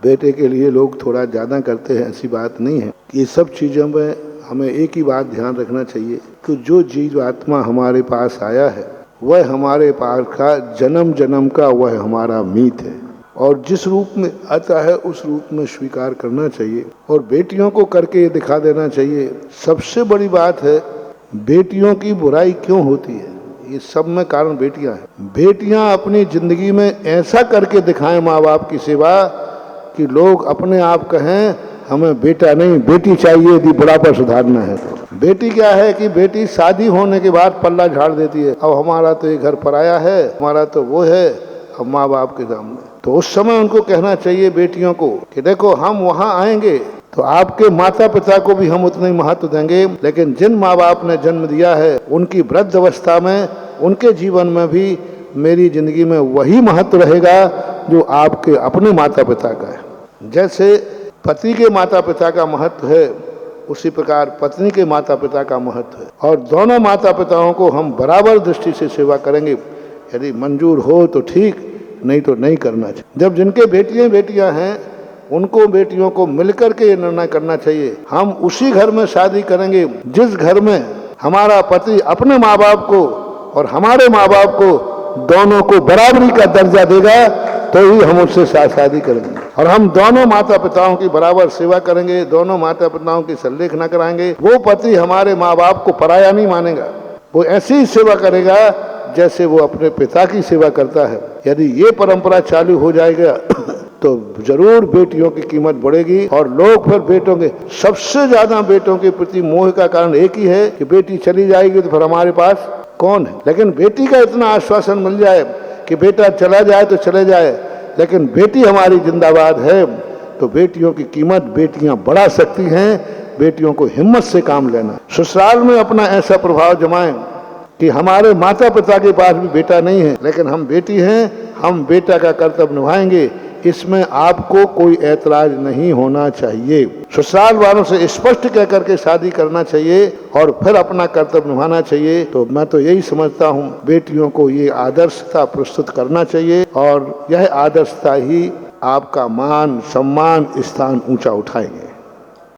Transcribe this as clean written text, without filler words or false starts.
बेटे के लिए लोग थोड़ा ज़्यादा करते हैं, ऐसी बात नहीं है। ये सब चीज़ों में हमें एक ही बात ध्यान रखना चाहिए कि जो जीवात्मा हमारे पास आया है वह हमारे पास का जन्म जन्म का वह हमारा मीत है और जिस रूप में आता है उस रूप में स्वीकार करना चाहिए और बेटियों को करके ये दिखा देना चाहिए। सबसे बड़ी बात है, बेटियों की बुराई क्यों होती है, ये सब में कारण बेटियां हैं। बेटियां अपनी जिंदगी में ऐसा करके दिखाएं माँ बाप की सेवा कि लोग अपने आप कहें हमें बेटा नहीं बेटी चाहिए यदि बुढ़ापा सुधारना है तो। बेटी क्या है कि बेटी शादी होने के बाद पल्ला झाड़ देती है, अब हमारा तो ये घर पराया है, हमारा तो वो है, अब माँ बाप के सामने। तो उस समय उनको कहना चाहिए बेटियों को कि देखो हम वहाँ आएंगे तो आपके माता पिता को भी हम उतना ही महत्व देंगे, लेकिन जिन माँ बाप ने जन्म दिया है उनकी वृद्ध अवस्था में उनके जीवन में भी मेरी जिंदगी में वही महत्व रहेगा जो आपके अपने माता पिता का है। जैसे पति के माता पिता का महत्व है उसी प्रकार पत्नी के माता पिता का महत्व है और दोनों माता पिताओं को हम बराबर दृष्टि से सेवा करेंगे। यदि मंजूर हो तो ठीक, नहीं तो नहीं करना चाहिए। जब जिनके बेटियां हैं उनको बेटियों को मिलकर के ये निर्णय करना चाहिए। हम उसी घर में शादी करेंगे जिस घर में हमारा पति अपने माँ बाप को और हमारे माँ बाप को दोनों को बराबरी का दर्जा देगा तो ही हम उससे शादी करेंगे और हम दोनों माता पिताओं की बराबर सेवा करेंगे, दोनों माता पिताओं की संलेखना कराएंगे। वो पति हमारे माँ बाप को पराया नहीं मानेगा, वो ऐसी ही सेवा करेगा जैसे वो अपने पिता की सेवा करता है। यदि ये परंपरा चालू हो जाएगा तो जरूर बेटियों की कीमत बढ़ेगी और लोग फिर बेटों के सबसे ज्यादा बेटों के प्रति मोह का कारण एक ही है कि बेटी चली जाएगी तो फिर हमारे पास कौन है। लेकिन बेटी का इतना आश्वासन मिल जाए कि बेटा चला जाए तो चले जाए लेकिन बेटी हमारी जिंदाबाद है तो बेटियों की कीमत बेटियां बढ़ा सकती हैं। बेटियों को हिम्मत से काम लेना, ससुराल में अपना ऐसा प्रभाव जमाएं कि हमारे माता पिता के पास भी बेटा नहीं है लेकिन हम बेटी हैं, हम बेटा का कर्तव्य निभाएंगे, इसमें आपको कोई ऐतराज नहीं होना चाहिए। ससुराल वालों से स्पष्ट कह करके शादी करना चाहिए और फिर अपना कर्तव्य निभाना चाहिए। तो मैं तो यही समझता हूँ बेटियों को ये आदर्शता प्रस्तुत करना चाहिए और यह आदर्शता ही आपका मान सम्मान स्थान ऊंचा उठाएंगे।